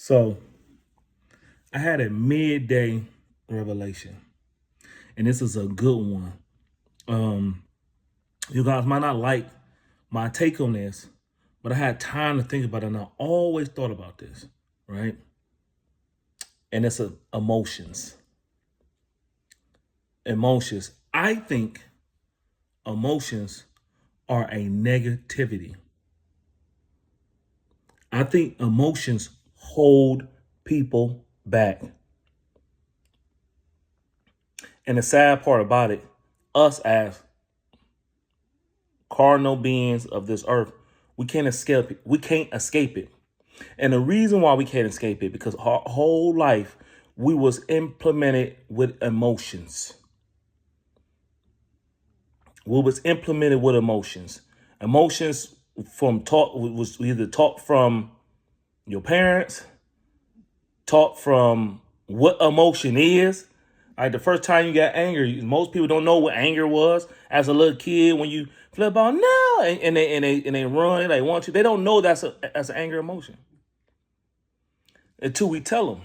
So I had a midday revelation, and this is a good one. Um, you guys might not like my take on this, but I had time to think about it, and I always thought about this, right? And it's emotions. Emotions. I think emotions are a negativity. I think emotions hold people back. And the sad part about it, us as cardinal beings of this earth, we can't escape it. We can't escape it. And the reason why we can't escape it, because our whole life we was implemented with emotions. We was implemented with emotions. Emotions from taught was either taught from your parents, taught from what emotion is. Like the first time you got angry, most people don't know what anger was. As a little kid, when you flip out no, and they run, they want you. They don't know that's an anger emotion until we tell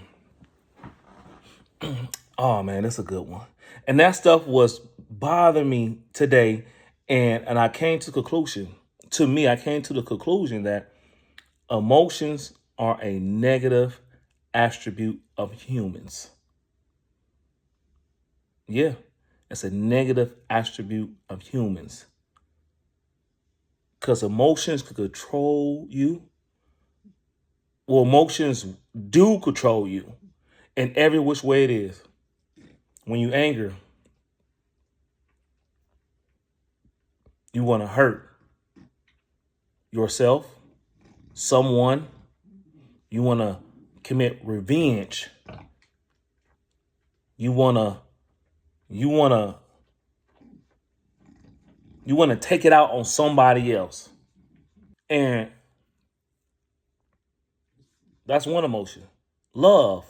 them. Oh man, that's a good one. And that stuff was bothering me today, and I came to the conclusion. To me, I came to the conclusion that emotions are a negative attribute of humans. Yeah, it's a negative attribute of humans because emotions could control you. Well, emotions do control you in every which way it is. When you anger, you want to hurt yourself, someone. You want to commit revenge. You want to you want to you want to take it out on somebody else. And that's one emotion. Love.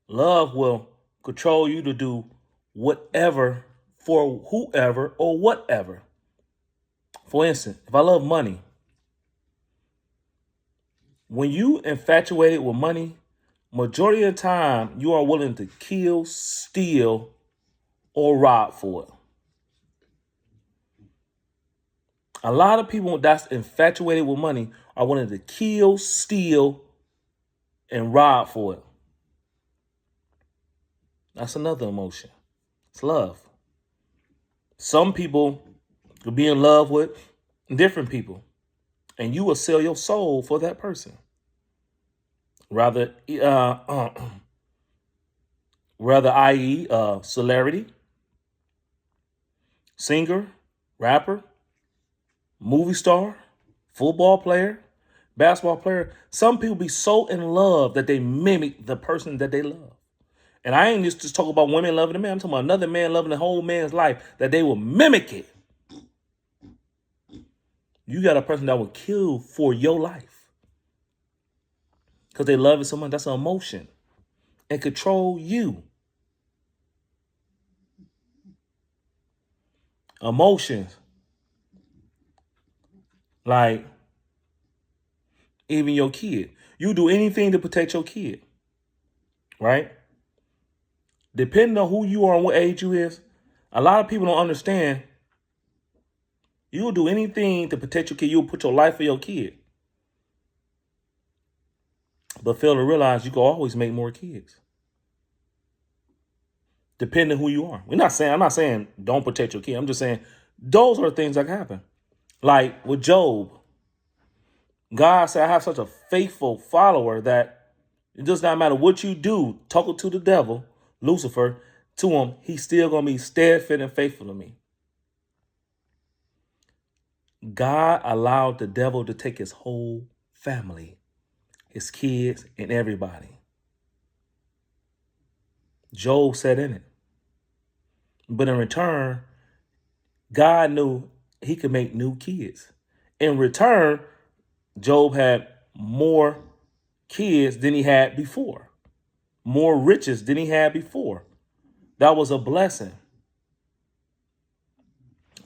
Love will control you to do whatever for whoever or whatever. For instance, if I love money, when you infatuated with money, majority of the time you are willing to kill, steal, or rob for it. A lot of people that's infatuated with money are willing to kill, steal, and rob for it. That's another emotion. It's love. Some people could be in love with different people, and you will sell your soul for that person. Rather, rather, i.e., celebrity, singer, rapper, movie star, football player, basketball player. Some people be so in love that they mimic the person that they love. And I ain't just talking about women loving a man. I'm talking about another man loving the whole man's life, that they will mimic it. You got a person that will kill for your life because they love it so much. That's an emotion and control you. Emotions, like even your kid. You do anything to protect your kid, right? Depending on who you are and what age you is, a lot of people don't understand. You'll do anything to protect your kid. You'll put your life for your kid. But fail to realize you can always make more kids. Depending on who you are. I'm not saying don't protect your kid. I'm just saying those are the things that can happen. Like with Job, God said, I have such a faithful follower that it does not matter what you do, talking to the devil, Lucifer, to him, he's still going to be steadfast and faithful to me. God allowed the devil to take his whole family, his kids, and everybody. Job sat in it. But in return, God knew he could make new kids. In return, Job had more kids than he had before, more riches than he had before. That was a blessing.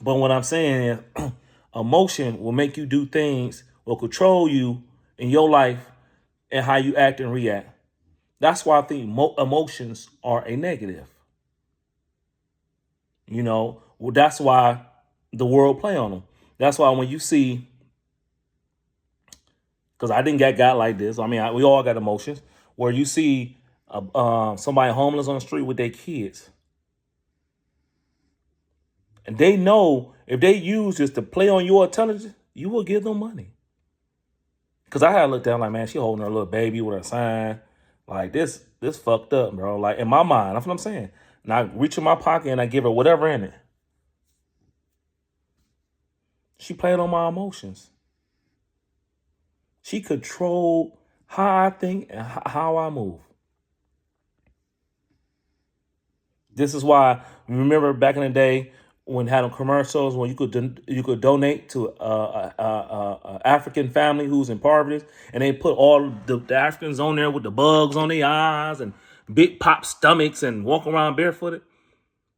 But what I'm saying is, emotion will make you do things, will control you in your life, and how you act and react. That's why I think emotions are a negative. You know, well, that's why the world play on them. That's why when you see, because I didn't get got like this. I mean, we all got emotions. Where you see somebody homeless on the street with their kids, and they know if they use this to play on your intelligence, you will give them money. Because I had to look down like, man, she holding her little baby with her sign. Like this fucked up, bro. Like in my mind, that's what I'm saying. And I reach in my pocket and I give her whatever in it. She played on my emotions. She controlled how I think and how I move. This is why remember back in the day when having commercials when you could donate to a African family who's in poverty, and they put all the Africans on there with the bugs on their eyes and big pop stomachs and walk around barefooted.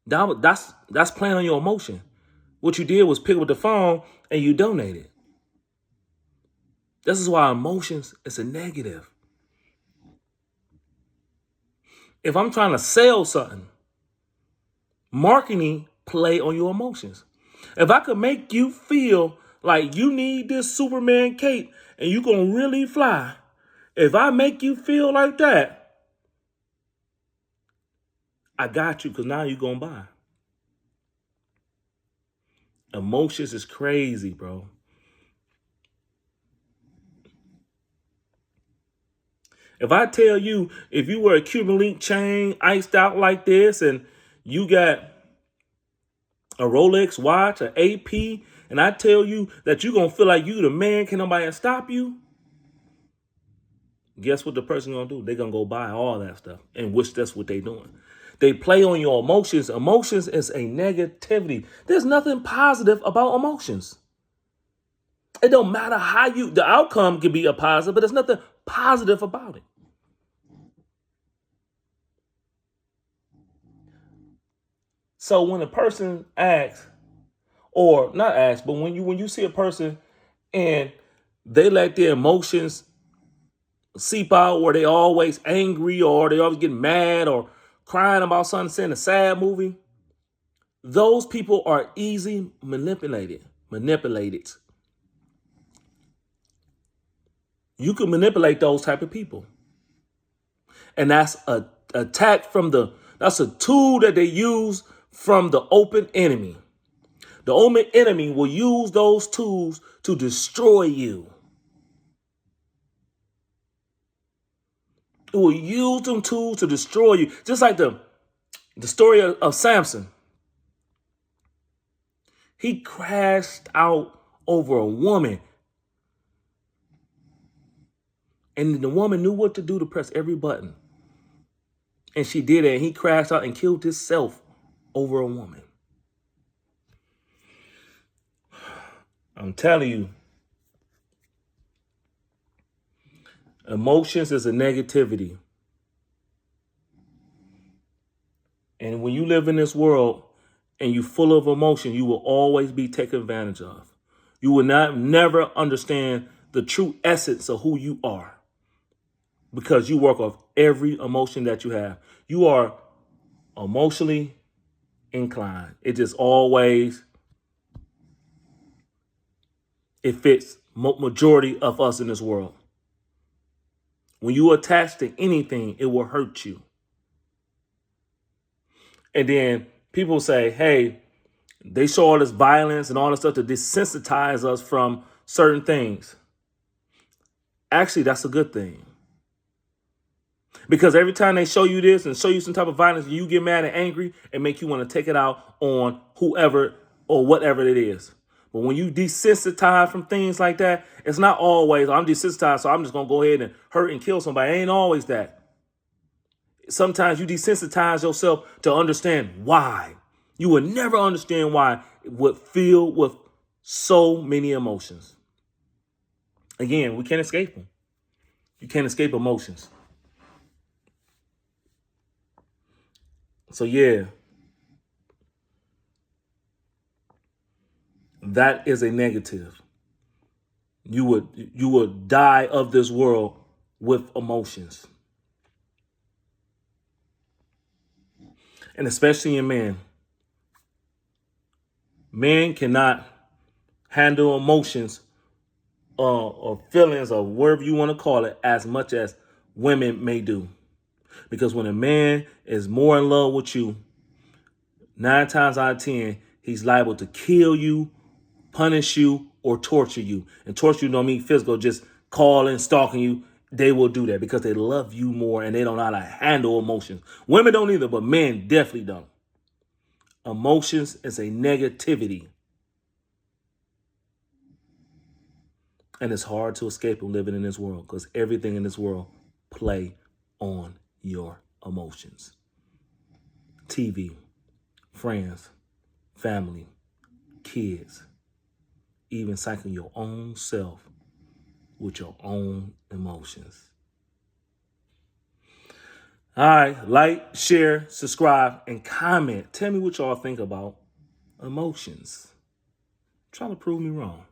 That's playing on your emotion. What you did was pick up the phone and you donated. This is why emotions is a negative. If I'm trying to sell something, marketing play on your emotions. If I could make you feel like you need this Superman cape and you gonna really fly, if I make you feel like that, I got you because now you're gonna buy. Emotions is crazy, bro. If I tell you, if you wear a Cuban link chain iced out like this and you got a Rolex watch, an AP, and I tell you that you're going to feel like you the man, can nobody stop you? Guess what the person going to do? They're going to go buy all that stuff, and which that's what they doing. They play on your emotions. Emotions is a negativity. There's nothing positive about emotions. It don't matter how the outcome can be a positive, but there's nothing positive about it. So when a person acts, or not acts, but when you see a person and they let their emotions seep out, where they always angry or they always get mad or crying about something, saying a sad movie, those people are easy manipulated. You can manipulate those type of people. And that's a attack that's a tool that they use from the open enemy. The open enemy will use those tools to destroy you. It will use them tools to destroy you. Just like the story of Samson. He crashed out over a woman. And the woman knew what to do to press every button. And she did it. And he crashed out and killed himself over a woman. I'm telling you, emotions is a negativity. And when you live in this world and you're full of emotion, you will always be taken advantage of. You will never understand the true essence of who you are, because you work off every emotion that you have. You are emotionally inclined. It just always, it fits majority of us in this world. When you attach to anything, it will hurt you. And then people say, hey, they show all this violence and all this stuff to desensitize us from certain things. Actually, that's a good thing. Because every time they show you this and show you some type of violence, you get mad and angry and make you want to take it out on whoever or whatever it is. But when you desensitize from things like that, it's not always, I'm desensitized, so I'm just going to go ahead and hurt and kill somebody. It ain't always that. Sometimes you desensitize yourself to understand why. You will never understand why it would feel with so many emotions. Again, we can't escape them. You can't escape emotions. So yeah, that is a negative. You would die of this world with emotions. And especially in men. Men cannot handle emotions or feelings or whatever you want to call it as much as women may do. Because when a man is more in love with you, 9 times out of 10, he's liable to kill you, punish you, or torture you. And torture you don't mean physical, just calling, stalking you. They will do that because they love you more and they don't know how to handle emotions. Women don't either, but men definitely don't. Emotions is a negativity. And it's hard to escape from living in this world because everything in this world play on your emotions. TV, friends, family, kids, even cycling your own self with your own emotions. All right, like, share, subscribe, and comment. Tell me what y'all think about emotions. Trying to prove me wrong.